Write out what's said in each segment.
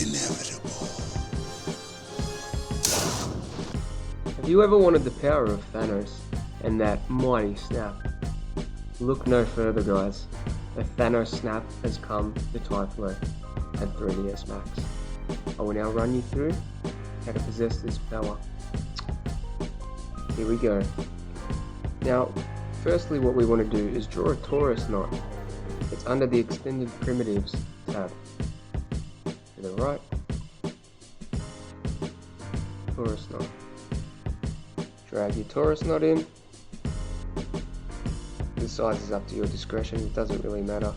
inevitable. Have you ever wanted the power of Thanos and that mighty snap? Look no further, guys. The Thanos snap has come to Typhlo and 3ds Max. I will now run you through how to possess this power. Here we go. Now, firstly what we want to do is draw a torus knot. It's under the Extended Primitives tab. To the right, torus knot. Drag your torus knot in. The size is up to your discretion, it doesn't really matter.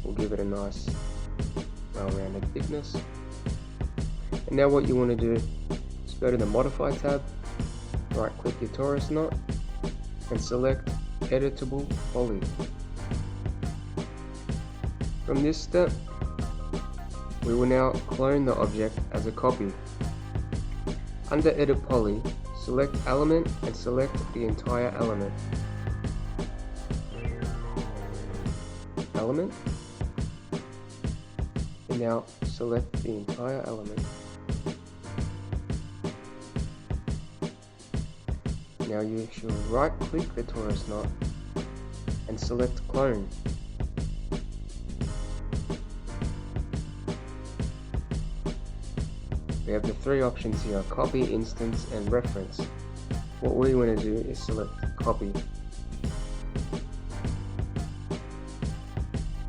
We'll give it a nice well-rounded thickness. And now what you want to do is go to the Modify tab, right click your torus knot and select Editable Poly. From this step, we will now clone the object as a copy. Under Edit Poly, select Element and select the entire element. Element. And now select the entire element. Now you should right click the torus knot and select Clone. We have the three options here: copy, instance, and reference. What we want to do is select copy.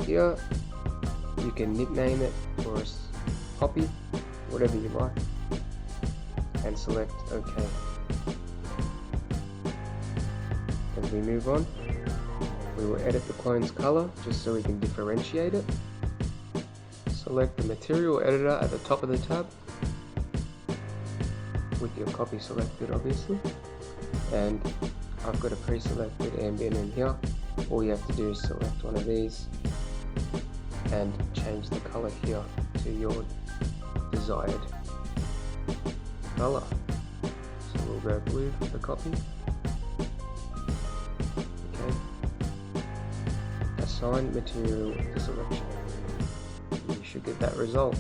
Here you can nickname it or copy, whatever you like, and select OK. As we move on, we will edit the clone's color just so we can differentiate it. Select the material editor at the top of the tab with your copy selected, obviously, and I've got a pre-selected ambient in here. All you have to do is select one of these and change the color here to your desired color. So we'll go blue for the copy. Okay. Assign material to selection. You should get that result.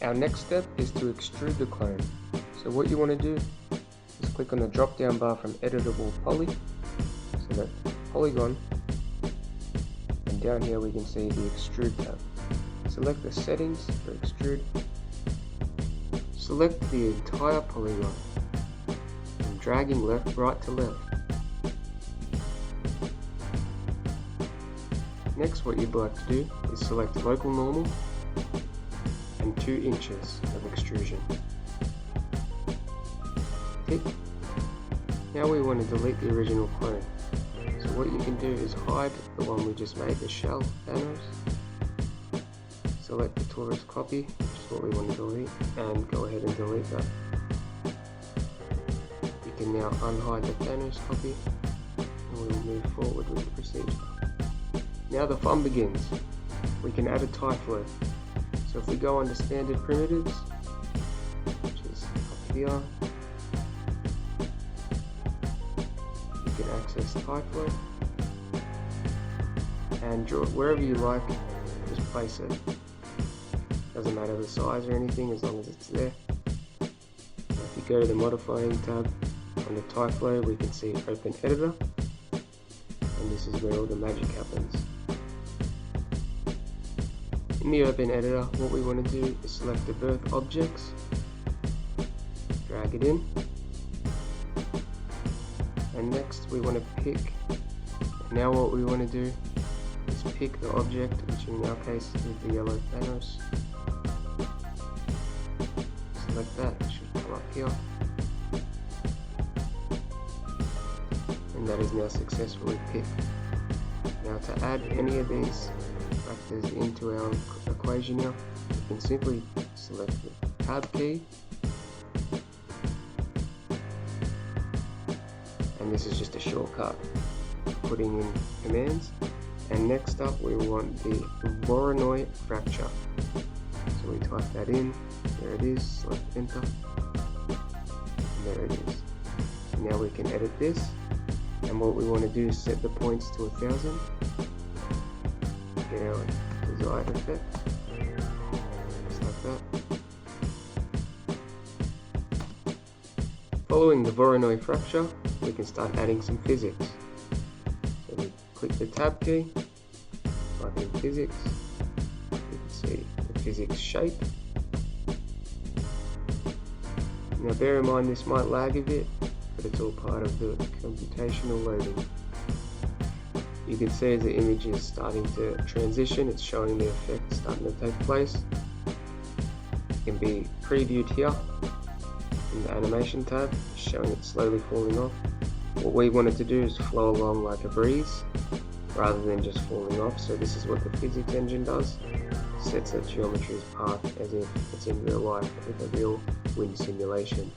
Our next step is to extrude the clone. So what you want to do is click on the drop down bar from Editable Poly, select Polygon, and down here we can see the Extrude tab. Select the settings for Extrude, select the entire polygon, and dragging right to left. Next, what you'd like to do is select Local Normal and 2 inches of extrusion. Tick. Now we want to delete the original clone. So what you can do is hide the one we just made, the shell Thanos. Select the torus copy, which is what we want to delete, and go ahead and delete that. You can now unhide the Thanos copy, and we will move forward with the procedure. Now the fun begins. We can add a Typhlo. So if we go under Standard Primitives, which is up here, you can access Typhlo and draw it wherever you like, just place it. Doesn't matter the size or anything as long as it's there. Now if you go to the Modifying tab, under Typhlo we can see Open Editor, and this is where all the magic happens. In the Open Editor, what we want to do is select the birth objects, drag it in, and next we want to pick. Now what we want to do is pick the object, which in our case is the yellow Thanos. Select that, it should come up here, and that is now successfully picked. Now to add any of these factors into our equation here, you can simply select the tab key, and this is just a shortcut putting in commands. And next up we want the Voronoi fracture. So we type that in, there it is, select enter, and there it is. Now we can edit this, and what we want to do is set the points to 1000. Get our dried effect, just like that. Following the Voronoi fracture, we can start adding some physics. So we click the tab key, type in physics, you can see the physics shape. Now bear in mind this might lag a bit, but it's all part of the computational loading. You can see as the image is starting to transition, it's showing the effect starting to take place. It can be previewed here in the animation tab, showing it slowly falling off. What we wanted to do is flow along like a breeze rather than just falling off, so this is what the physics engine does. Sets that geometry's path as if it's in real life with a real wind simulation.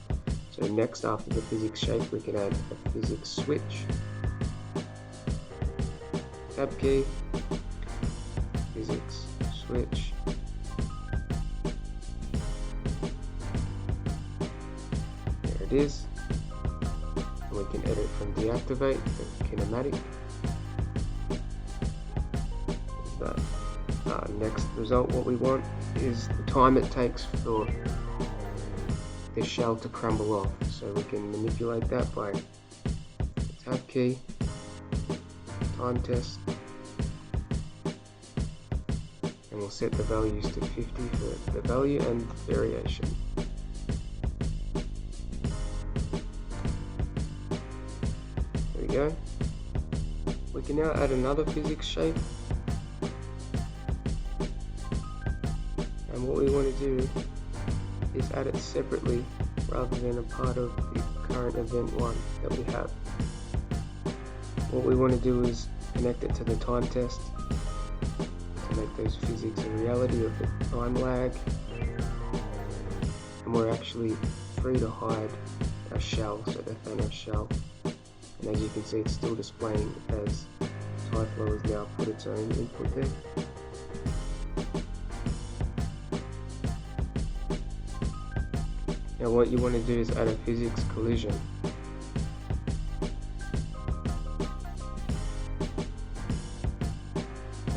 So next, after the physics shape, we can add a physics switch. Tab key, physics switch. There it is. And we can edit from deactivate to kinematic. But next result, what we want is the time it takes for the shell to crumble off. So we can manipulate that by the tab key, time test, and we'll set the values to 50 for the value and variation. There we go. We can now add another physics shape, and what we want to do is add it separately rather than a part of the current event one that we have. What we want to do is connect it to the time test to make those physics a reality of the time lag, and we're actually free to hide our shell, so the Thanos shell, and as you can see it's still displaying as Tyflow has now put its own input there. Now what you want to do is add a physics collision.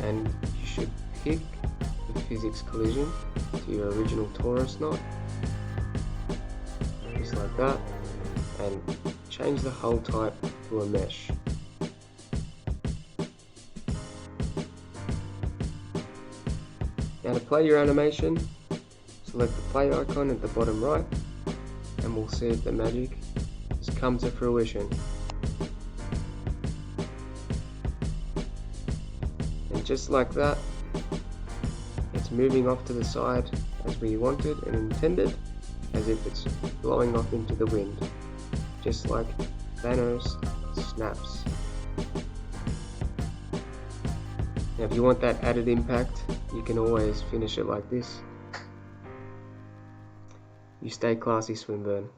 And you should pick the physics collision to your original torus knot, just like that, and change the hull type to a mesh. Now to play your animation, select the play icon at the bottom right, and we'll see if the magic has come to fruition. And just like that, it's moving off to the side as we wanted and intended, as if it's blowing off into the wind, just like Thanos snaps. Now if you want that added impact, you can always finish it like this. You stay classy, Swinburne.